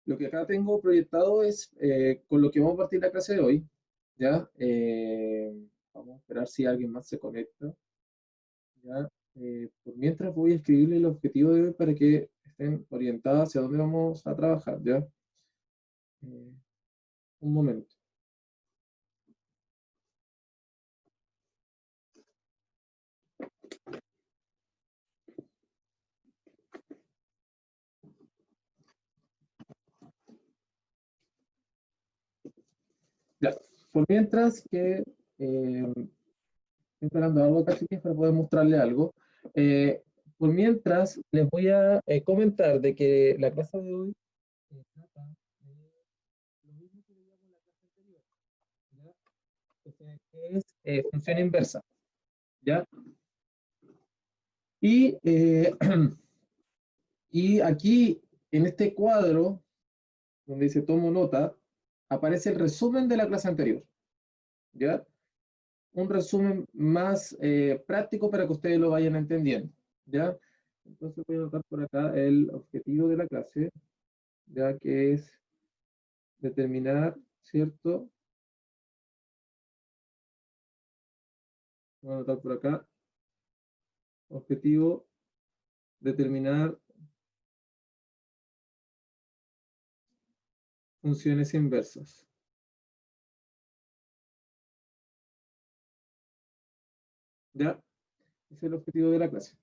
Lo que acá tengo proyectado es con lo que vamos a partir la clase de hoy, ¿ya? Vamos a esperar si alguien más se conecta, ¿ya? Por mientras voy a escribirle el objetivo de hoy para que estén orientados hacia dónde vamos a trabajar, ¿ya? Eh, un momento. Ya, por mientras que estoy instalando algo acá, chiquillos, para poder mostrarle algo. Por mientras, les voy a comentar de que la clase de hoy trata de lo mismo que veíamos en la clase anterior, ¿ya? Que es función inversa, ¿ya? Y, y aquí, en este cuadro, donde dice tomo nota, aparece el resumen de la clase anterior, ¿ya? Un resumen más práctico para que ustedes lo vayan entendiendo, ¿ya? Entonces voy a anotar por acá el objetivo de la clase, ya que es determinar, ¿cierto? Voy a anotar por acá, objetivo, determinar funciones inversas. ¿Ya? Ese es el objetivo de la clase.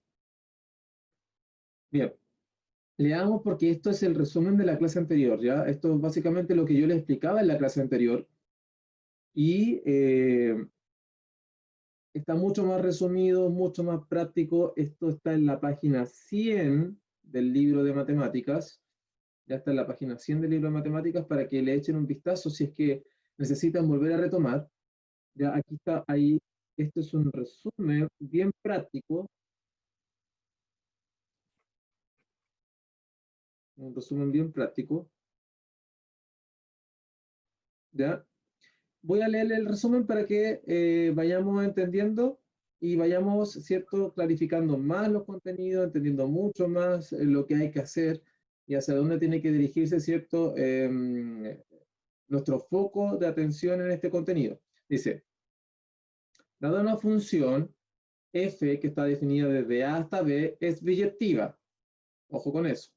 Bien, leamos porque esto es el resumen de la clase anterior, ¿ya? Esto es básicamente lo que yo les explicaba en la clase anterior. Y está mucho más resumido, mucho más práctico. Esto está en la página 100 del libro de matemáticas. Ya está en la página 100 del libro de matemáticas para que le echen un vistazo si es que necesitan volver a retomar. Ya aquí está, ahí, este es un resumen bien práctico, un resumen bien práctico, ¿ya? Voy a leer el resumen para que vayamos entendiendo y vayamos, ¿cierto?, clarificando más los contenidos, entendiendo mucho más lo que hay que hacer y hacia dónde tiene que dirigirse, ¿cierto?, nuestro foco de atención en este contenido. Dice, dada una función f que está definida desde a hasta b, es biyectiva. Ojo con eso.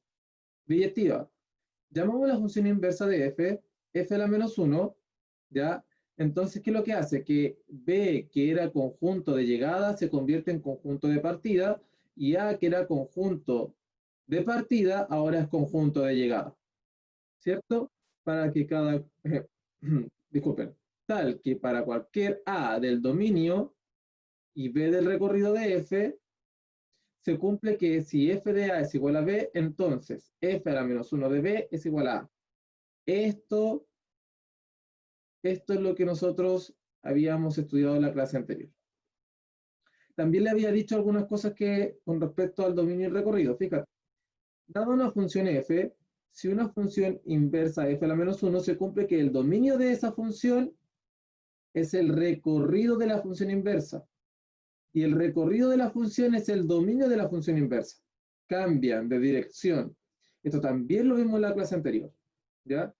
Biyectiva. Llamamos la función inversa de f a la menos 1, ¿ya? Entonces, ¿qué es lo que hace? Que b, que era conjunto de llegada, se convierte en conjunto de partida, y a, que era conjunto de partida, ahora es conjunto de llegada, ¿cierto? Para que cada, disculpen, tal que para cualquier a del dominio y b del recorrido de f, se cumple que si f de a es igual a b, entonces f a la menos 1 de b es igual a a. Esto es lo que nosotros habíamos estudiado en la clase anterior. También le había dicho algunas cosas que con respecto al dominio y recorrido. Fíjate, dada una función f, si una función inversa f a la menos 1, se cumple que el dominio de esa función es el recorrido de la función inversa. Y el recorrido de la función es el dominio de la función inversa. Cambian de dirección. Esto también lo vimos en la clase anterior, ¿ya?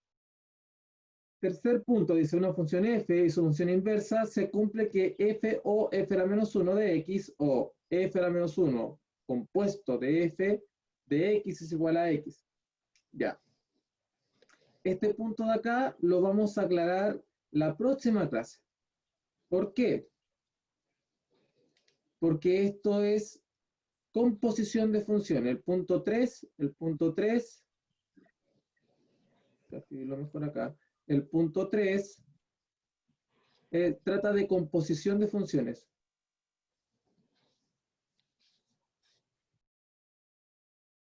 Tercer punto, dice una función f y su función inversa, se cumple que f o f a la menos 1 de x o f a la menos 1 compuesto de f de x es igual a x. Ya. Este punto de acá lo vamos a aclarar la próxima clase. ¿Por qué? Porque esto es composición de funciones. El punto 3, lo mejor acá, el punto 3 trata de composición de funciones.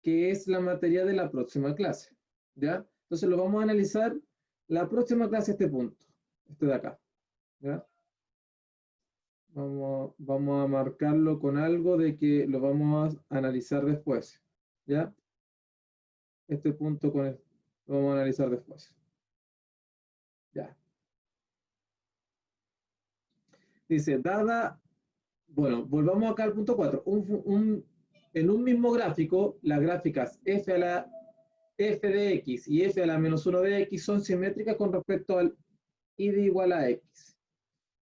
Que es la materia de la próxima clase, ¿ya? Entonces lo vamos a analizar la próxima clase este punto, este de acá, ¿ya? Vamos a marcarlo con algo de que lo vamos a analizar después, ¿ya? Este punto lo vamos a analizar después, ¿ya? Dice, bueno, volvamos acá al punto 4. En un mismo gráfico, las gráficas f de x y f a la menos 1 de x son simétricas con respecto al y de igual a x.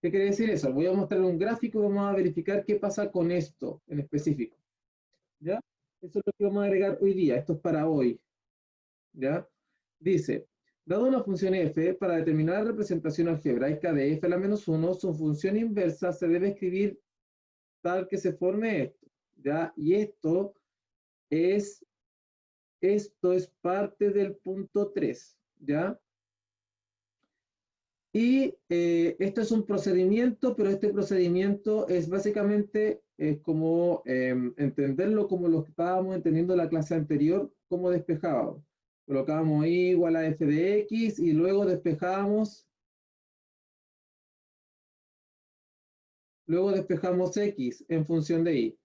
¿Qué quiere decir eso? Voy a mostrar un gráfico y vamos a verificar qué pasa con esto en específico. ¿Ya? Eso es lo que vamos a agregar hoy día. Esto es para hoy. ¿Ya? Dice, dado una función f, para determinar la representación algebraica de f a la menos 1, su función inversa se debe escribir tal que se forme esto. ¿Ya? Y esto es parte del punto 3. ¿Ya? Y esto es un procedimiento, pero este procedimiento es básicamente como entenderlo como lo que estábamos entendiendo en la clase anterior, como despejábamos. Colocábamos y igual a f de x y luego despejamos x en función de y.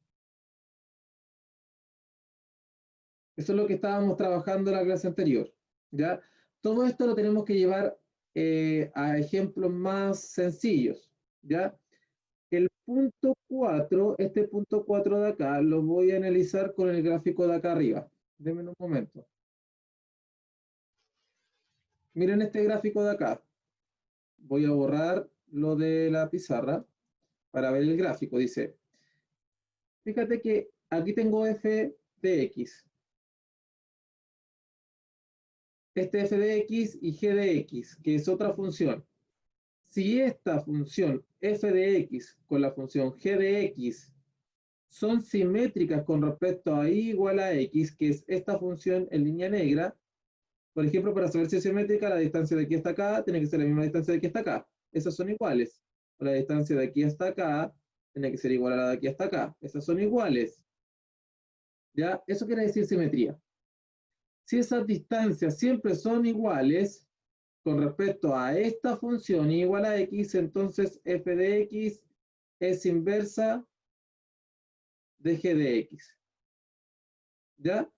Eso es lo que estábamos trabajando en la clase anterior. ¿Ya? Todo esto lo tenemos que llevar a ejemplos más sencillos. ¿Ya? El punto 4, este punto 4 de acá, lo voy a analizar con el gráfico de acá arriba. Denme un momento. Miren este gráfico de acá. Voy a borrar lo de la pizarra para ver el gráfico. Dice, fíjate que aquí tengo f de x. Este f de x y g de x, que es otra función. Si esta función f de x con la función g de x son simétricas con respecto a y igual a x, que es esta función en línea negra, por ejemplo, para saber si es simétrica, la distancia de aquí hasta acá tiene que ser la misma distancia de aquí hasta acá. Esas son iguales. O la distancia de aquí hasta acá tiene que ser igual a la de aquí hasta acá. Esas son iguales. ¿Ya? Eso quiere decir simetría. Si esas distancias siempre son iguales con respecto a esta función igual a x, entonces f de x es inversa de g de x. ¿Ya?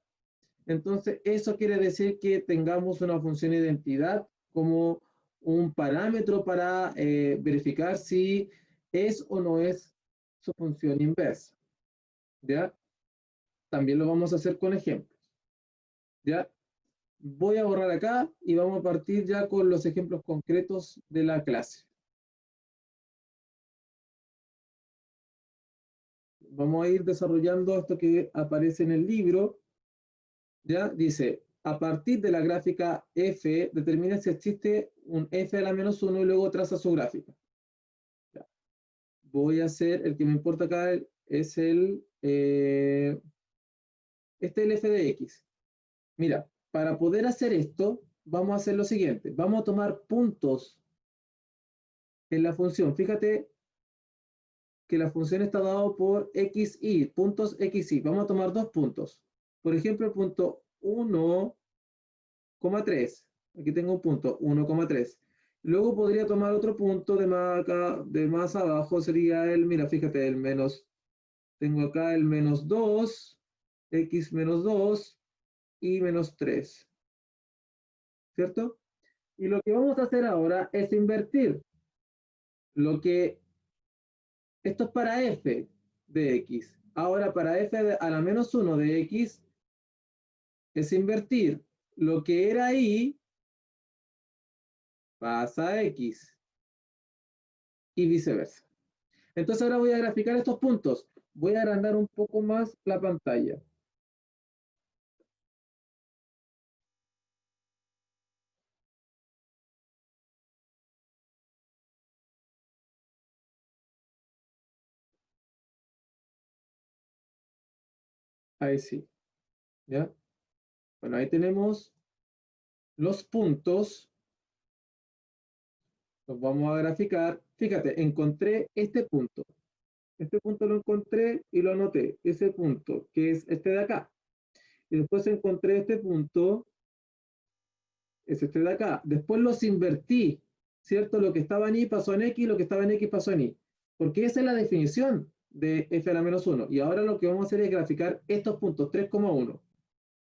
Entonces, eso quiere decir que tengamos una función de identidad como un parámetro para verificar si es o no es su función inversa. ¿Ya? También lo vamos a hacer con ejemplos. ¿Ya? Voy a borrar acá y vamos a partir ya con los ejemplos concretos de la clase. Vamos a ir desarrollando esto que aparece en el libro. ¿Ya? Dice, a partir de la gráfica f, determina si existe un f a la menos 1 y luego traza su gráfica. ¿Ya? Voy a hacer, el que me importa acá es este es el f de x. Mira, para poder hacer esto, vamos a hacer lo siguiente. Vamos a tomar puntos en la función. Fíjate que la función está dada por xy, puntos xy. Vamos a tomar dos puntos. Por ejemplo, el punto 1,3. Aquí tengo un punto, 1,3. Luego podría tomar otro punto de más abajo, sería el, mira, fíjate, el menos, tengo acá el menos 2, x menos 2 y menos 3, ¿cierto? Y lo que vamos a hacer ahora es invertir. Lo que, esto es para f de x. Ahora para a la menos 1 de x es invertir. Lo que era y pasa a x y viceversa. Entonces ahora voy a graficar estos puntos. Voy a agrandar un poco más la pantalla. Ahí sí. ¿Ya? Bueno, ahí tenemos los puntos. Los vamos a graficar. Fíjate, encontré este punto. Este punto lo encontré y lo anoté. Ese punto, que es este de acá. Y después encontré este punto, es este de acá. Después los invertí, ¿cierto? Lo que estaba en y pasó en x, lo que estaba en x pasó en y. Porque esa es la definición de f a la menos 1. Y ahora lo que vamos a hacer es graficar estos puntos, 3,1.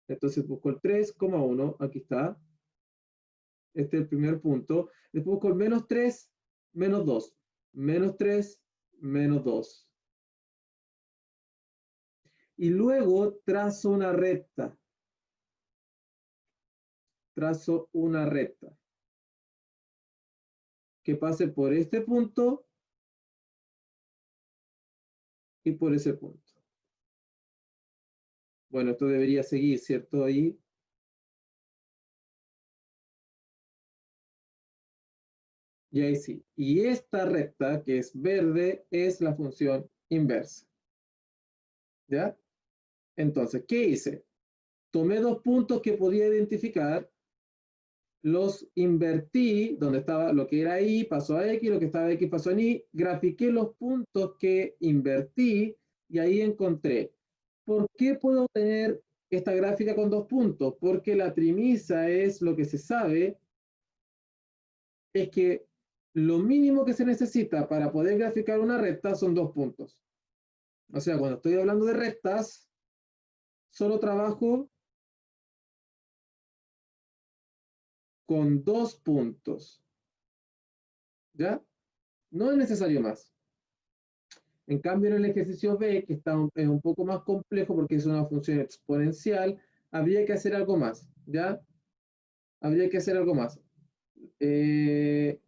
Entonces busco el 3,1, aquí está. Este es el primer punto. Después busco el menos 3, menos 2. Menos 3, menos 2. Y luego trazo una recta. trazo una recta que pase por este punto y por ese punto. Bueno, esto debería seguir, ¿cierto? Ahí. Y ahí sí. Y esta recta, que es verde, es la función inversa. ¿Ya? Entonces, ¿qué hice? Tomé dos puntos que podía identificar, los invertí, donde estaba lo que era Y pasó a X, lo que estaba X pasó en Y, grafiqué los puntos que invertí y ahí encontré. ¿Por qué puedo tener esta gráfica con dos puntos? Porque la premisa es lo que se sabe, es que lo mínimo que se necesita para poder graficar una recta son dos puntos. O sea, cuando estoy hablando de rectas, solo trabajo con dos puntos. ¿Ya? No es necesario más. En cambio, en el ejercicio B, que es un poco más complejo porque es una función exponencial, habría que hacer algo más. ¿Ya? Habría que hacer algo más. Eh,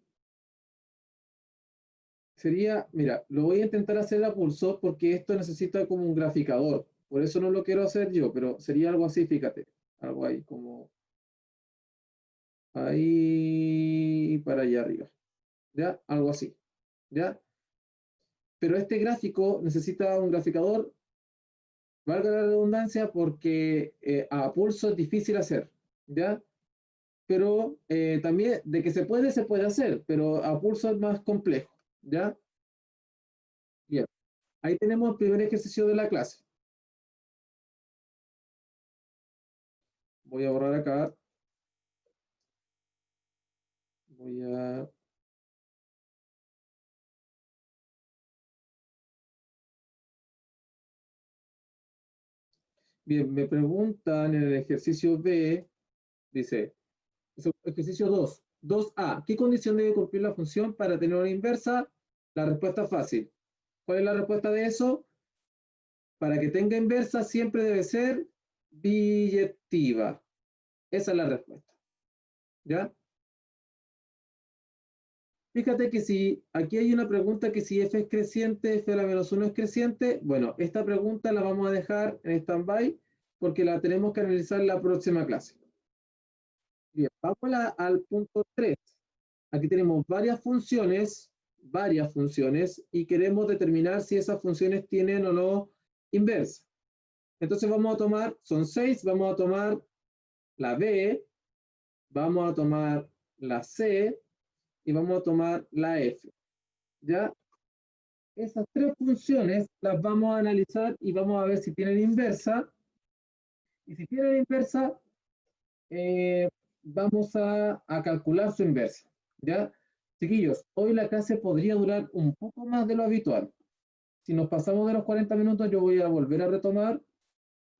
Sería, mira, lo voy a intentar hacer a pulso porque esto necesita como un graficador. Por eso no lo quiero hacer yo, pero sería algo así, fíjate. Algo ahí, como ahí para allá arriba. ¿Ya? Algo así. ¿Ya? Pero este gráfico necesita un graficador, valga la redundancia, porque a pulso es difícil hacer. ¿Ya? Pero también de que se puede hacer, pero a pulso es más complejo. ¿Ya? Bien. Ahí tenemos el primer ejercicio de la clase. Voy a borrar acá. Voy a... Bien, me preguntan en el ejercicio B, dice, ejercicio 2, 2A, ¿qué condición debe cumplir la función para tener una inversa? La respuesta es fácil. ¿Cuál es la respuesta de eso? Para que tenga inversa siempre debe ser biyectiva. Esa es la respuesta. ¿Ya? Fíjate que si aquí hay una pregunta que si f es creciente, f a la menos 1 es creciente, bueno, esta pregunta la vamos a dejar en stand-by porque la tenemos que analizar en la próxima clase. Bien, vamos al punto 3. Aquí tenemos varias funciones, y queremos determinar si esas funciones tienen o no inversa. Entonces vamos a tomar, son 6, vamos a tomar la B, vamos a tomar la C y vamos a tomar la F. ¿Ya? Esas tres funciones las vamos a analizar y vamos a ver si tienen inversa. Y si tienen inversa, eh, vamos a calcular su inversa. ¿Ya? Chiquillos, hoy la clase podría durar un poco más de lo habitual. Si nos pasamos de los 40 minutos, yo voy a volver a retomar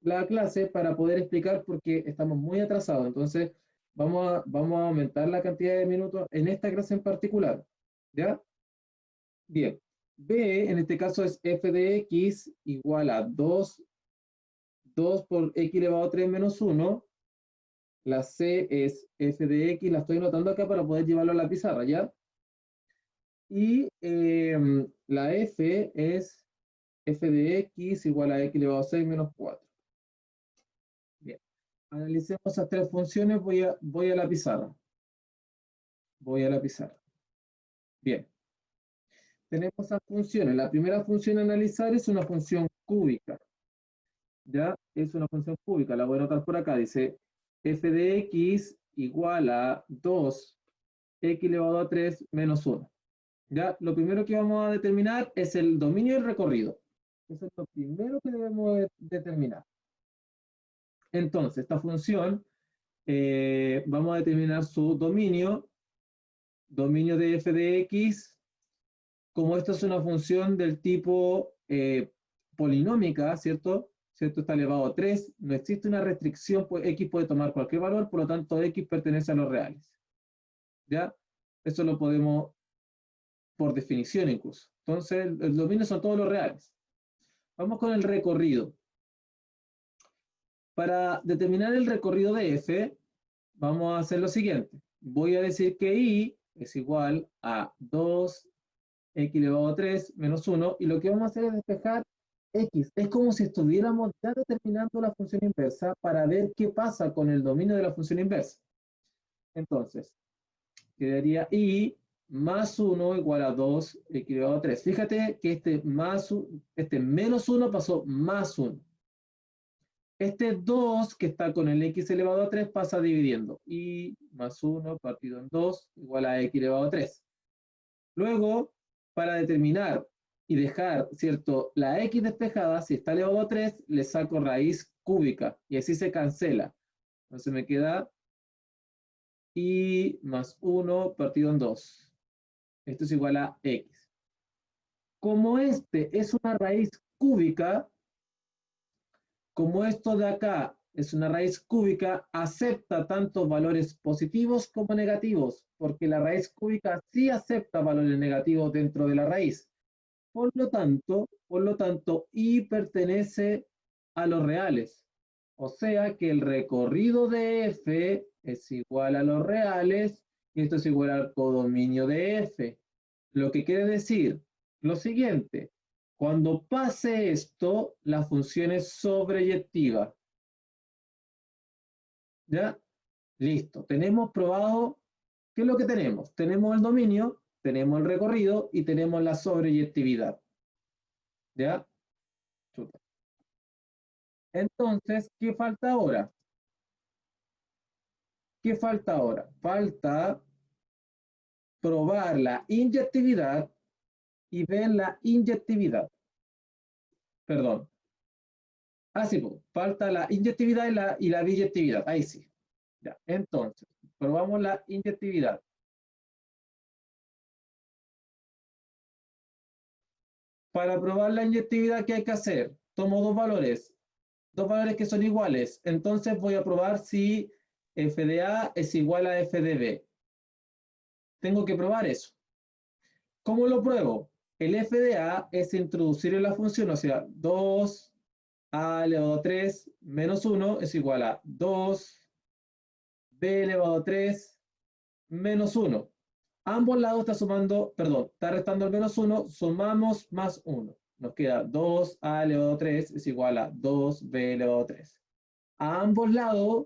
la clase para poder explicar porque estamos muy atrasados. Entonces, vamos a aumentar la cantidad de minutos en esta clase en particular. ¿Ya? Bien. B, en este caso, es f de x igual a 2 por x elevado a 3 menos 1. La C es f de x, la estoy anotando acá para poder llevarlo a la pizarra, ¿ya? Y la f es f de x igual a x elevado a 6 menos 4. Bien. Analicemos esas tres funciones, voy a la pizarra. Voy a la pizarra. Bien. Tenemos esas funciones. La primera función a analizar es una función cúbica. ¿Ya? Es una función cúbica. La voy a anotar por acá. Dice f de x igual a 2 x elevado a 3 menos 1. ¿Ya? Lo primero que vamos a determinar es el dominio del recorrido. Eso es lo primero que debemos determinar. Entonces, esta función, vamos a determinar su dominio de f de x. Como esto es una función del tipo polinómica, ¿cierto? ¿Cierto? Está elevado a 3, no existe una restricción, pues x puede tomar cualquier valor, por lo tanto x pertenece a los reales. ¿Ya? Eso lo podemos, por definición incluso. Entonces, el dominio son todos los reales. Vamos con el recorrido. Para determinar el recorrido de f, vamos a hacer lo siguiente. Voy a decir que y es igual a 2x elevado a 3 menos 1, y lo que vamos a hacer es despejar x. Es como si estuviéramos ya determinando la función inversa para ver qué pasa con el dominio de la función inversa. Entonces, quedaría y más 1 igual a 2x elevado a 3. Fíjate que este menos 1 pasó más 1. Este 2 que está con el x elevado a 3 pasa dividiendo. Y más 1 partido en 2 igual a x elevado a 3. Luego, para determinar y dejar, ¿cierto?, la x despejada, si está elevado a 3, le saco raíz cúbica y así se cancela. Entonces me queda y más 1 partido en 2. Esto es igual a x. Como este es una raíz cúbica, como esto de acá es una raíz cúbica, acepta tanto valores positivos como negativos, porque la raíz cúbica sí acepta valores negativos dentro de la raíz. Por lo tanto, y pertenece a los reales. O sea que el recorrido de f es igual a los reales, y esto es igual al codominio de f. Lo que quiere decir lo siguiente: cuando pase esto, la función es sobreyectiva. ¿Ya? Listo. Tenemos probado, ¿qué es lo que tenemos? Tenemos el dominio, tenemos el recorrido y tenemos la sobreyectividad. ¿Ya? Chuta. Entonces, ¿qué falta ahora? ¿Qué falta ahora? Falta probar la inyectividad y ver la inyectividad. Perdón. Ah, sí, pues, falta la inyectividad y la biyectividad. Ahí sí. Ya. Entonces, probamos la inyectividad. Para probar la inyectividad, ¿qué hay que hacer? Tomo dos valores que son iguales. Entonces voy a probar si f de A es igual a f de B. Tengo que probar eso. ¿Cómo lo pruebo? El f de A es introducir en la función, o sea, 2a elevado a 3 menos 1 es igual a 2b elevado a 3 menos 1. Ambos lados está sumando, perdón, está restando el menos 1, sumamos más 1. Nos queda 2a elevado a 3 es igual a 2b elevado a 3. A ambos lados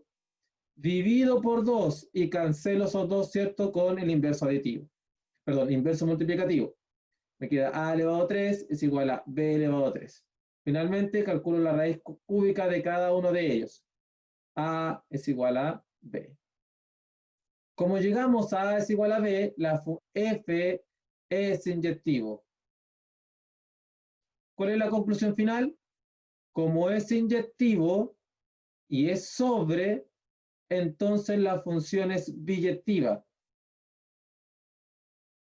divido por 2 y cancelo esos dos, ¿cierto?, con el inverso aditivo. Perdón, inverso multiplicativo. Me queda a elevado a 3 es igual a b elevado a 3. Finalmente calculo la raíz cúbica de cada uno de ellos. A es igual a b. Como llegamos a A es igual a b, la f es inyectivo. ¿Cuál es la conclusión final? Como es inyectivo y es sobre, entonces la función es biyectiva.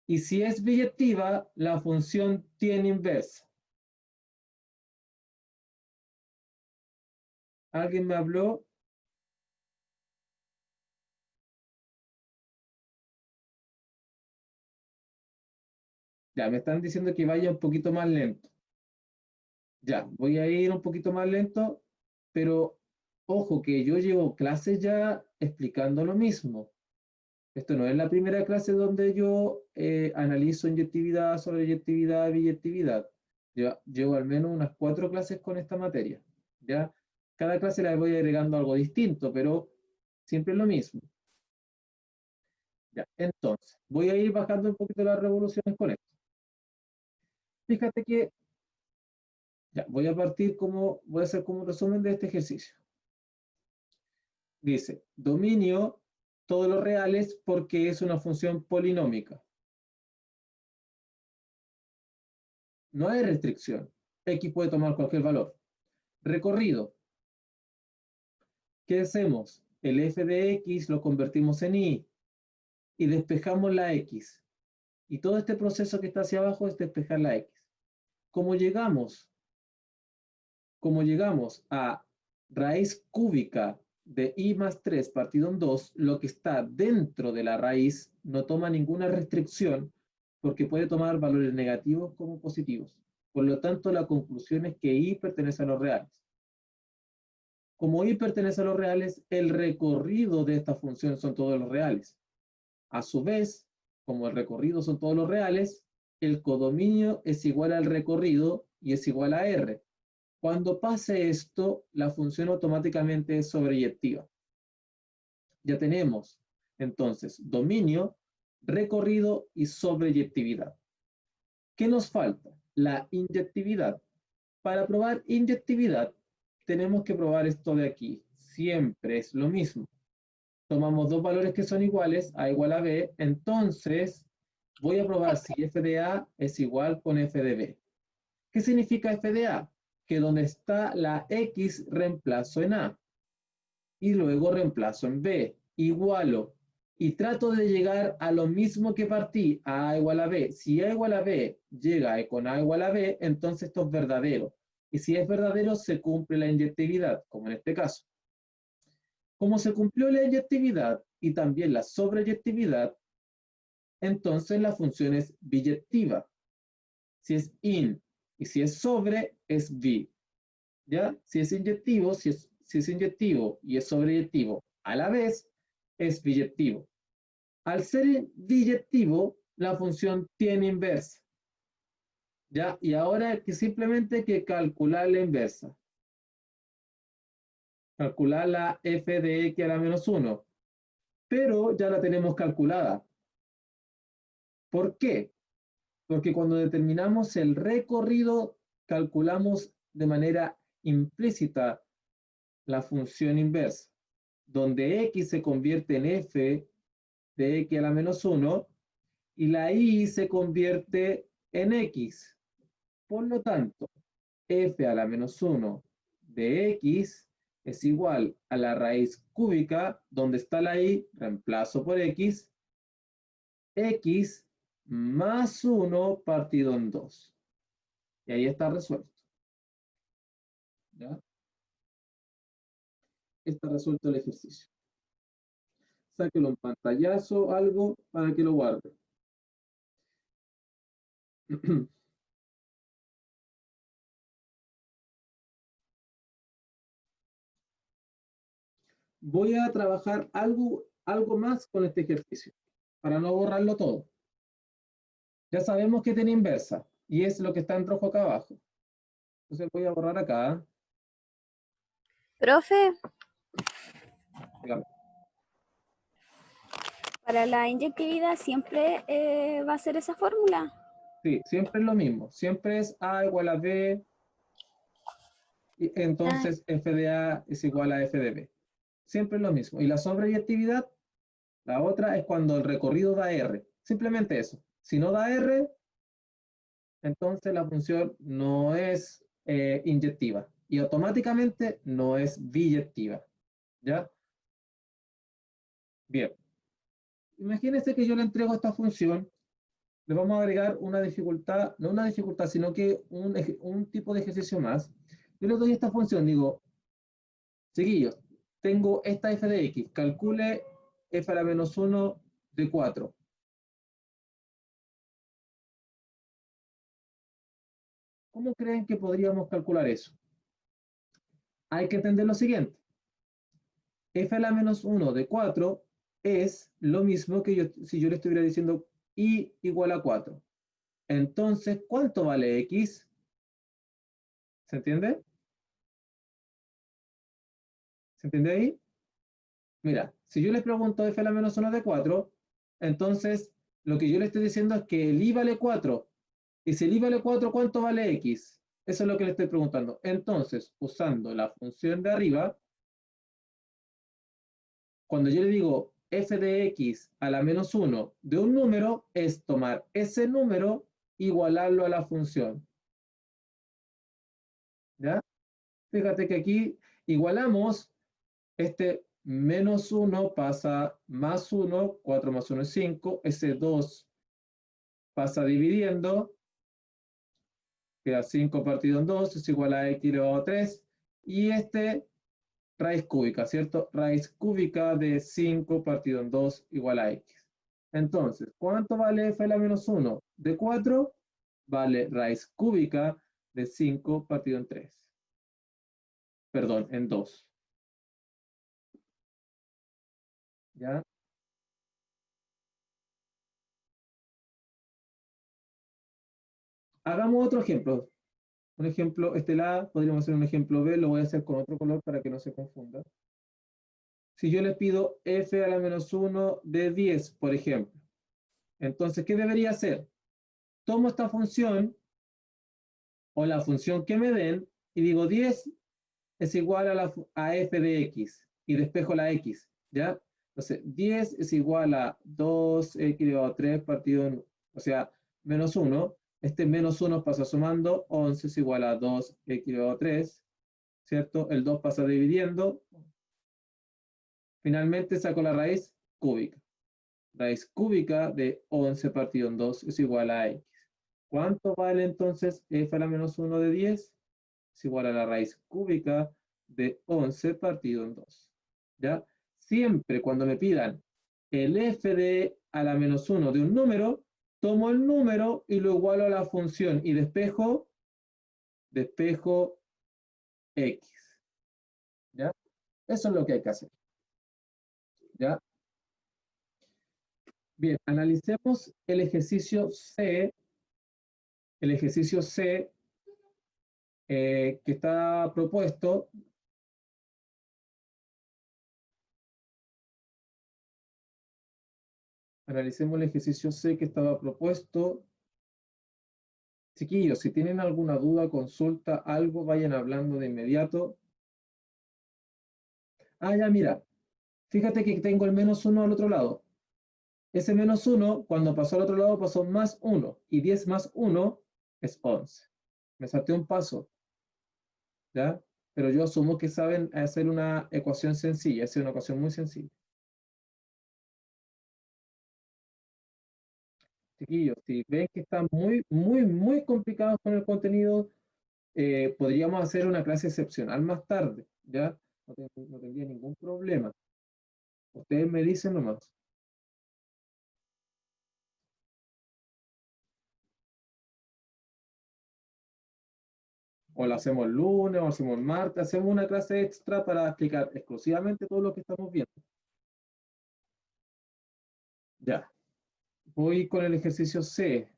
Y si es biyectiva, la función tiene inversa. ¿Alguien me habló? Ya, me están diciendo que vaya un poquito más lento. Ya, voy a ir un poquito más lento, pero ojo que yo llevo clases ya explicando lo mismo. Esto no es la primera clase donde yo analizo inyectividad, sobreyectividad, biyectividad. Llevo al menos unas 4 clases con esta materia. ¿Ya? Cada clase la voy agregando algo distinto, pero siempre es lo mismo. Ya, entonces, voy a ir bajando un poquito las revoluciones con esto. Fíjate que ya, voy a hacer como un resumen de este ejercicio. Dice, dominio todos los reales porque es una función polinómica. No hay restricción. X puede tomar cualquier valor. Recorrido. ¿Qué hacemos? El f de x lo convertimos en y despejamos la x. Y todo este proceso que está hacia abajo es despejar la x. Como llegamos a raíz cúbica de i más 3 partido en 2, lo que está dentro de la raíz no toma ninguna restricción porque puede tomar valores negativos como positivos. Por lo tanto, la conclusión es que i pertenece a los reales. como y pertenece a los reales, el recorrido de esta función son todos los reales. A su vez, como el recorrido son todos los reales, el codominio es igual al recorrido y es igual a R. Cuando pase esto, la función automáticamente es sobreyectiva. Ya tenemos, entonces, dominio, recorrido y sobreyectividad. ¿Qué nos falta? La inyectividad. Para probar inyectividad, tenemos que probar esto de aquí. Siempre es lo mismo. Tomamos dos valores que son iguales, A igual a B, entonces voy a probar si f de A es igual con f de B. ¿Qué significa f de A? Que donde está la X reemplazo en A y luego reemplazo en B, igualo, y trato de llegar a lo mismo que partí, a igual a B. Si A igual a B llega con A igual a B, entonces esto es verdadero. Y si es verdadero, se cumple la inyectividad, como en este caso. Como se cumplió la inyectividad y también la sobreyectividad, entonces la función es biyectiva. Si es in y si es sobre, es bi. ¿Ya? Si es inyectivo, si es inyectivo y es sobreyectivo a la vez, es biyectivo. Al ser biyectivo, la función tiene inversa. ¿Ya? Y ahora que simplemente hay que calcular la inversa. Calcular la f de x a la menos 1. Pero ya la tenemos calculada. ¿Por qué? Porque cuando determinamos el recorrido, calculamos de manera implícita la función inversa, donde x se convierte en f de x a la menos 1 y la y se convierte en x. Por lo tanto, f a la menos 1 de x es igual a la raíz cúbica, donde está la y, reemplazo por x más 1 partido en 2. Y ahí está resuelto. ¿Ya? Está resuelto el ejercicio. Sáquelo en pantallazo, algo, para que lo guarde. Voy a trabajar algo más con este ejercicio, para no borrarlo todo. Ya sabemos que tiene inversa, y es lo que está en rojo acá abajo. Entonces voy a borrar acá. Profe, Digamos. para la inyectividad siempre va a ser esa fórmula. Sí, siempre es lo mismo. Siempre es A igual a B, y entonces f de A es igual a f de B. Siempre es lo mismo. Y la sobreyectividad, la otra es cuando el recorrido da R. Simplemente eso. Si no da R, entonces la función no es inyectiva y automáticamente no es biyectiva. ¿Ya? Bien. Imagínense que yo le entrego esta función, le vamos a agregar una dificultad, no una dificultad, sino que un tipo de ejercicio más. Yo le doy esta función, digo, chiquillos, tengo esta f de x, calcule f a la menos 1 de 4. ¿Cómo creen que podríamos calcular eso? Hay que entender lo siguiente. F a la menos 1 de 4 es lo mismo que si yo le estuviera diciendo y igual a 4. Entonces, ¿cuánto vale x? ¿Se entiende? ¿Se entiende ahí? Mira, si yo les pregunto f a la menos 1 de 4, entonces lo que yo le estoy diciendo es que el y vale 4. Y si el y vale 4, ¿cuánto vale x? Eso es lo que le estoy preguntando. Entonces, usando la función de arriba, cuando yo le digo f de x a la menos 1 de un número, es tomar ese número, igualarlo a la función. ¿Ya? Fíjate que aquí igualamos este menos 1 pasa más 1, 4 más 1 es 5, ese 2 pasa dividiendo, queda 5 partido en 2, es igual a x elevado a 3, y este raíz cúbica, ¿cierto? Raíz cúbica de 5 partido en 2 igual a x. Entonces, ¿cuánto vale f a la menos 1? De 4 vale raíz cúbica de 5 partido en 3. Perdón, en 2. ¿Ya? Hagamos otro ejemplo. Un ejemplo, este la podríamos hacer un ejemplo B, lo voy a hacer con otro color para que no se confunda. Si yo le pido f a la menos 1 de 10, por ejemplo, entonces, ¿qué debería hacer? Tomo esta función o la función que me den y digo 10 es igual a f de x y despejo la x, ¿ya? Entonces, 10 es igual a 2x elevado a 3 partido en, o sea, menos 1. Este menos 1 pasa sumando, 11 es igual a 2x elevado a 3, ¿cierto? El 2 pasa dividiendo. Finalmente saco la raíz cúbica. Raíz cúbica de 11 partido en 2 es igual a x. ¿Cuánto vale entonces f a la menos 1 de 10? Es igual a la raíz cúbica de 11 partido en 2. ¿Ya? Siempre cuando me pidan el f de a la menos 1 de un número, tomo el número y lo igualo a la función y despejo x. ¿Ya? Eso es lo que hay que hacer. ¿Ya? Bien, analicemos el ejercicio C. El ejercicio C que está propuesto. Analicemos el ejercicio C que estaba propuesto. Chiquillos, si tienen alguna duda, consulta, algo, vayan hablando de inmediato. Ah, ya, mira. Fíjate que tengo el menos 1 al otro lado. Ese menos 1, cuando pasó al otro lado, pasó más 1. Y 10 más 1 es 11. Me salté un paso. ¿Ya? Pero yo asumo que saben hacer una ecuación sencilla. Es una ecuación muy sencilla. Chiquillos, si ven que están muy, muy, muy complicados con el contenido, podríamos hacer una clase excepcional más tarde, ¿ya? No tendría ningún problema. Ustedes me dicen nomás. O la hacemos el lunes, o la hacemos el martes, hacemos una clase extra para explicar exclusivamente todo lo que estamos viendo. Ya. Voy con el ejercicio C.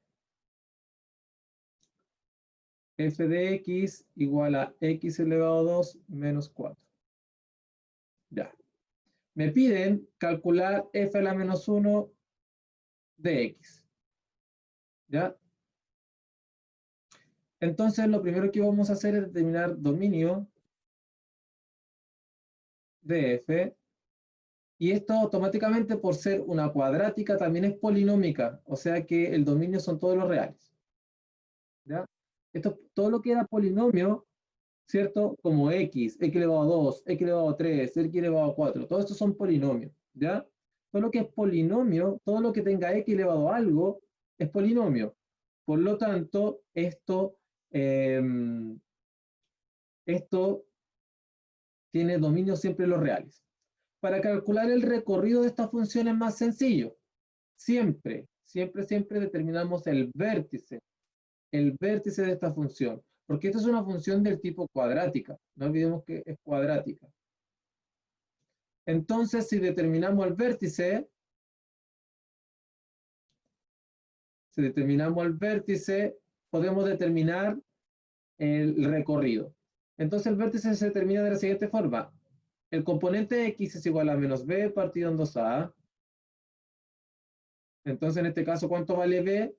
F de x igual a x elevado a 2 menos 4. Ya. Me piden calcular f a la menos 1 de x. ¿Ya? Entonces, lo primero que vamos a hacer es determinar dominio de f. Y esto automáticamente, por ser una cuadrática, también es polinómica. O sea que el dominio son todos los reales. ¿Ya? Esto, todo lo que era polinomio, ¿cierto? Como x elevado a 2, x elevado a 3, x elevado a 4. Todo esto son polinomios. ¿Ya? Todo lo que es polinomio, todo lo que tenga x elevado a algo, es polinomio. Por lo tanto, esto tiene dominio siempre los reales. Para calcular el recorrido de esta función es más sencillo. Siempre, siempre, siempre determinamos el vértice de esta función. Porque esta es una función del tipo cuadrática. No olvidemos que es cuadrática. Entonces, si determinamos el vértice, podemos determinar el recorrido. Entonces, el vértice se determina de la siguiente forma. El componente x es igual a menos b partido en 2a. Entonces, en este caso, ¿cuánto vale b?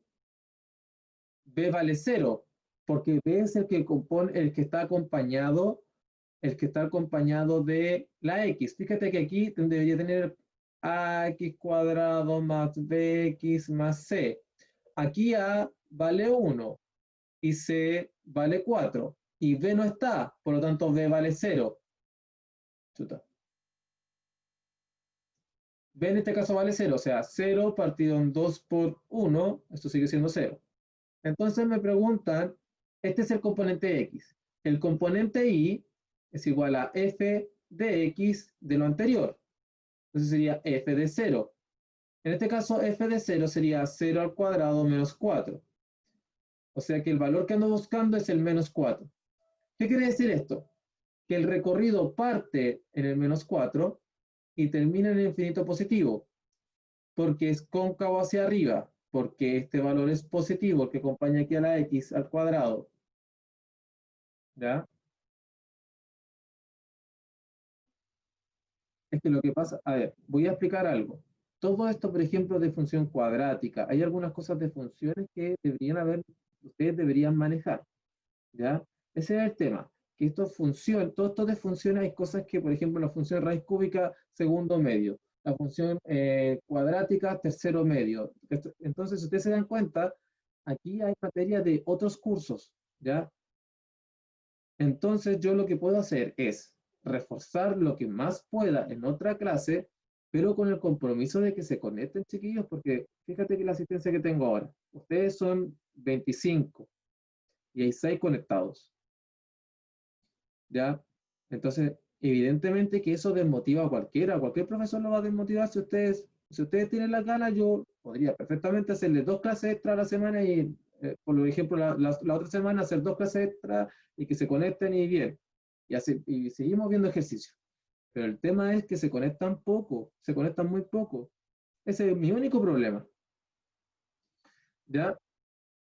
B vale 0, porque B es el que compone, el que está acompañado de la X. Fíjate que aquí debería tener AX cuadrado más BX más C. Aquí A vale 1 y C vale 4 y B no está, por lo tanto B vale 0. Chuta. B en este caso vale 0, o sea, 0 partido en 2 por 1, esto sigue siendo 0. Entonces me preguntan, este es el componente X. El componente Y es igual a f de X de lo anterior. Entonces sería f de 0. En este caso, f de 0 sería 0 al cuadrado menos 4. O sea que el valor que ando buscando es el menos 4. ¿Qué quiere decir esto? Que el recorrido parte en el menos 4 y termina en el infinito positivo, porque es cóncavo hacia arriba, porque este valor es positivo, el que acompaña aquí a la x al cuadrado. ¿Ya? Es que lo que pasa, a ver, voy a explicar algo. Todo esto, por ejemplo, de función cuadrática, hay algunas cosas de funciones que deberían haber, ustedes deberían manejar, ¿ya? Ese es el tema, que esto funciona, todo esto de funciones, hay cosas que, por ejemplo, la función raíz cúbica, segundo medio, la función cuadrática, tercero medio. Entonces, si ustedes se dan cuenta, aquí hay materia de otros cursos, ¿ya? Entonces yo lo que puedo hacer es reforzar lo que más pueda en otra clase, pero con el compromiso de que se conecten, chiquillos, porque fíjate que la asistencia que tengo ahora, ustedes son 25 y hay 6 conectados, ¿ya? Entonces, evidentemente que eso desmotiva a cualquiera, cualquier profesor lo va a desmotivar si ustedes tienen las ganas, yo podría perfectamente hacerles 2 clases extra a la semana y, por ejemplo, la otra semana hacer 2 clases extra y que se conecten y bien. Y, así, y seguimos viendo ejercicio. Pero el tema es que se conectan poco, se conectan muy poco. Ese es mi único problema. ¿Ya?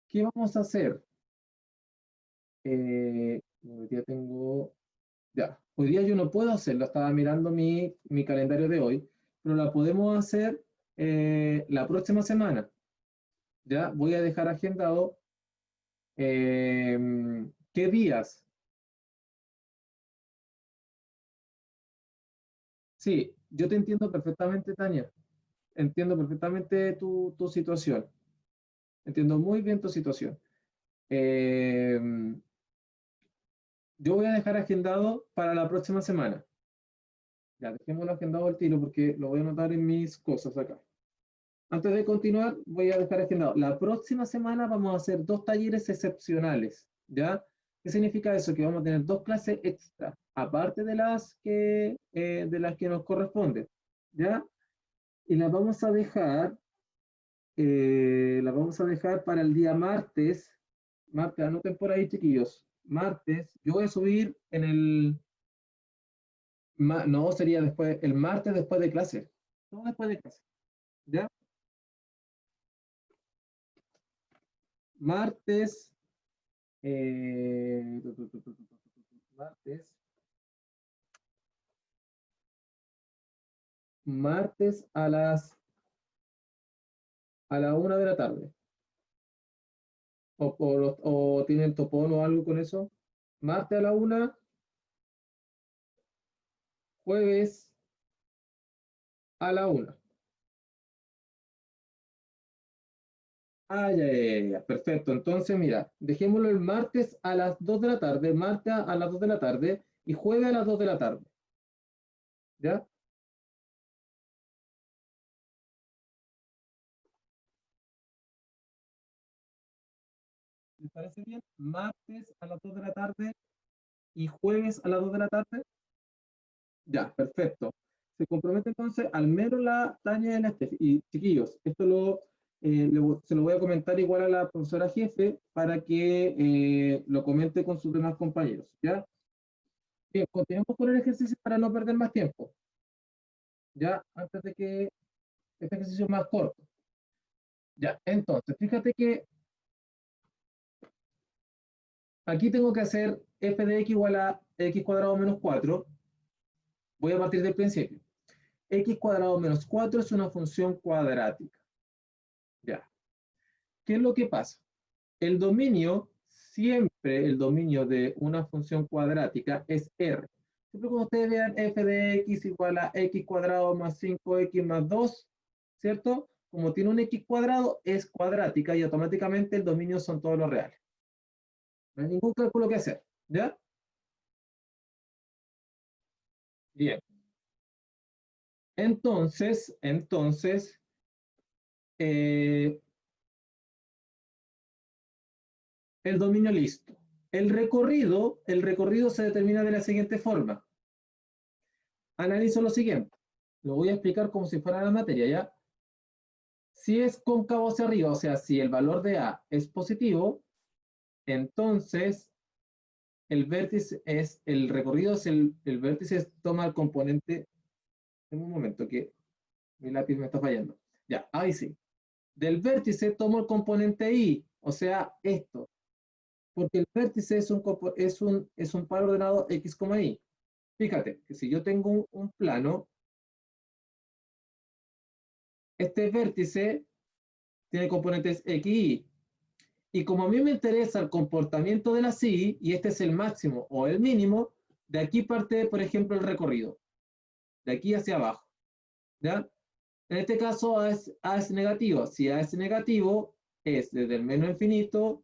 ¿Qué vamos a hacer? Hoy día tengo... Ya, hoy día yo no puedo hacerlo, estaba mirando mi calendario de hoy, pero la podemos hacer la próxima semana. Ya, voy a dejar agendado qué días. Sí, yo te entiendo perfectamente, Tania. Entiendo perfectamente tu situación. Entiendo muy bien tu situación. Eh, yo voy a dejar agendado para la próxima semana. Ya, dejémoslo agendado al tiro porque lo voy a anotar en mis cosas acá. Antes de continuar, voy a dejar agendado. La próxima semana vamos a hacer 2 talleres excepcionales, ¿ya? ¿Qué significa eso? Que vamos a tener 2 clases extra, aparte de las que nos corresponden, ¿ya? Y las vamos a dejar para el día martes. Martes, anoten por ahí, chiquillos. Martes, yo voy a subir no, sería después, el martes después de clase. No después de clase, ¿ya? Martes, eh, martes, martes a la 1 de la tarde. O tienen topón o algo con eso. Martes a la 1, jueves a la 1. Ah, ya, ya, ya, ya, perfecto. Entonces, mira, dejémoslo el martes a las 2 de la tarde, martes a las 2 de la tarde y jueves a las 2 de la tarde. ¿Ya? ¿Les parece bien? Martes a las 2 de la tarde y jueves a las 2 de la tarde. Ya, perfecto. Se compromete entonces al menos la Tania y la Steffi. Y chiquillos, se lo voy a comentar igual a la profesora jefe para que lo comente con sus demás compañeros. ¿Ya? Bien, continuemos con el ejercicio para no perder más tiempo. Ya, antes de que este ejercicio es más corto. Ya, entonces, fíjate que aquí tengo que hacer f de x igual a x cuadrado menos 4. Voy a partir del principio. X cuadrado menos 4 es una función cuadrática. Ya. ¿Qué es lo que pasa? El dominio, siempre el dominio de una función cuadrática es R. Siempre cuando ustedes vean f de x igual a x cuadrado más 5x más 2, ¿cierto? Como tiene un x cuadrado, es cuadrática y automáticamente el dominio son todos los reales. No hay ningún cálculo que hacer, ¿ya? Bien. Entonces, eh, el dominio listo. El recorrido se determina de la siguiente forma. Analizo lo siguiente. Lo voy a explicar como si fuera la materia, ¿ya? Si es cóncavo hacia arriba, o sea, si el valor de A es positivo, entonces el recorrido es el vértice toma el componente, En un momento que mi lápiz me está fallando. Ya, ahí sí. Del vértice tomo el componente I, o sea, esto. Porque el vértice es un par ordenado X, Y. Fíjate que si yo tengo un plano, este vértice tiene componentes X, Y. Y como a mí me interesa el comportamiento de las Y, y este es el máximo o el mínimo, de aquí parte, por ejemplo, el recorrido. De aquí hacia abajo. ¿Ya? En este caso, A es negativo. Si A es negativo, es desde el menos infinito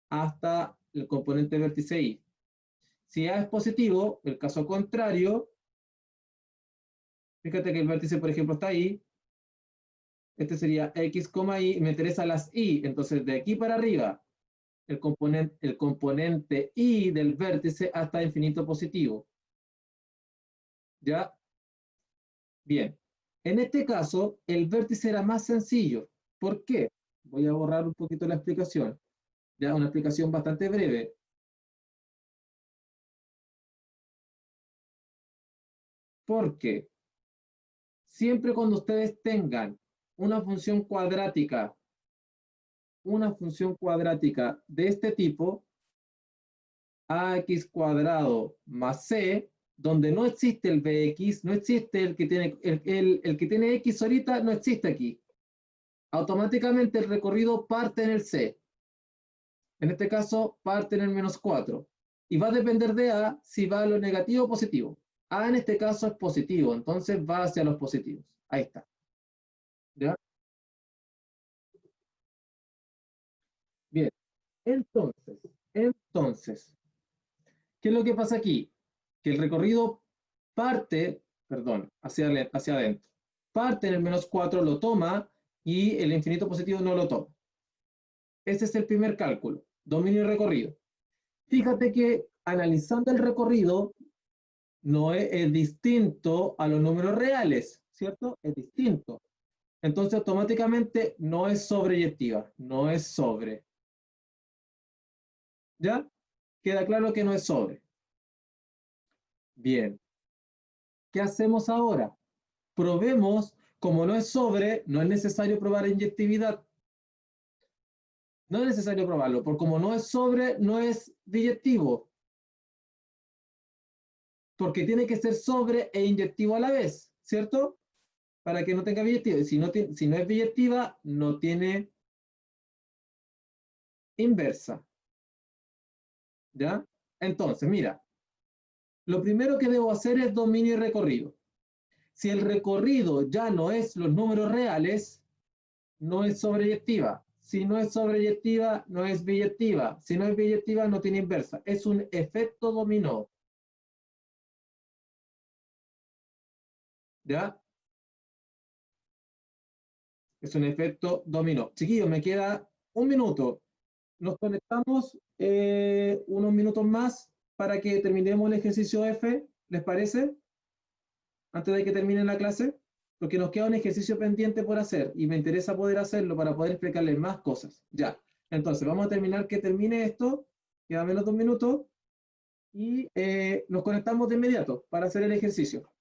hasta el componente vértice Y. Si A es positivo, el caso contrario, fíjate que el vértice, por ejemplo, está ahí. Este sería X, Y, me interesa las Y. Entonces, de aquí para arriba, el componente Y del vértice hasta infinito positivo. ¿Ya? Bien. En este caso, el vértice era más sencillo. ¿Por qué? Voy a borrar un poquito la explicación. Ya, una explicación bastante breve. Porque siempre cuando ustedes tengan una función cuadrática de este tipo, ax cuadrado más c, donde no existe el bx, no existe el que tiene, el que tiene x ahorita, no existe aquí. Automáticamente el recorrido parte en el c. En este caso, parte en el menos 4. Y va a depender de a si va a lo negativo o positivo. A en este caso es positivo, entonces va hacia los positivos. Ahí está. ¿Ya? Bien. Entonces, ¿qué es lo que pasa aquí? Que el recorrido parte, perdón, hacia adentro. Parte en el menos 4, lo toma y el infinito positivo no lo toma. Ese es el primer cálculo, dominio y recorrido. Fíjate que analizando el recorrido no es distinto a los números reales, ¿cierto? Es distinto. Entonces automáticamente no es sobreyectiva, no es sobre. ¿Ya? Queda claro que no es sobre. Bien. ¿Qué hacemos ahora? Probemos, como no es sobre, no es necesario probar inyectividad. No es necesario probarlo, porque como no es sobre, no es biyectivo. Porque tiene que ser sobre e inyectivo a la vez, ¿cierto? Para que no tenga biyectiva. Si no es biyectiva, no tiene inversa. ¿Ya? Entonces, mira, lo primero que debo hacer es dominio y recorrido. Si el recorrido ya no es los números reales, no es sobreyectiva. Si no es sobreyectiva, no es biyectiva. Si no es biyectiva, no tiene inversa. Es un efecto dominó. ¿Ya? Es un efecto dominó. Chiquillos, me queda un minuto. Nos conectamos unos minutos más para que terminemos el ejercicio F. ¿Les parece? Antes de que termine la clase. Porque nos queda un ejercicio pendiente por hacer y me interesa poder hacerlo para poder explicarles más cosas. Ya. Entonces, vamos a terminar que termine esto. Queda menos de un minuto. Y nos conectamos de inmediato para hacer el ejercicio.